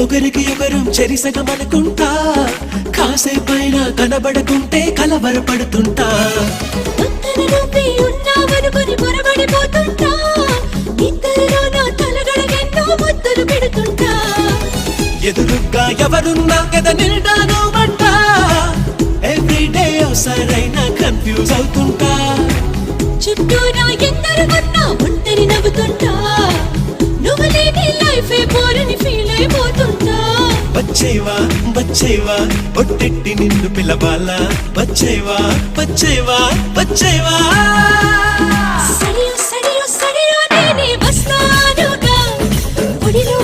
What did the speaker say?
ఒకరికి ఒకరం చెరిసగం అనుకుంటా కాసేపైనా కనబడకుంటే కలవరపడుతుంటా పక్కన నువ్వే ఉన్నావనుకొని పొరబడిపోతుంటా ఇద్దరిలో నా తలగడగెన్నో ముద్దులు పెడుతుంటా ఎదురుగా ఎవరున్నా కథ నిండాను అంట ఎవ్రీడే సరైన కన్ఫ్యూజ్ అవుతుంటా చుట్టూ నా ఎందరు ఉన్నా ఒంటరి నవ్వుతుంటా నువ్వు లేని లైఫే బోరని ఫీల్ అయిపోతుంటా వచ్చేవా వచ్చేవా ఒట్టెట్టి నిన్ను పిలవాలా వచ్చేవా వచ్చేవా వచ్చేవా సడియో సడియో సడియో నేనే వస్తానుగా ఒడిలో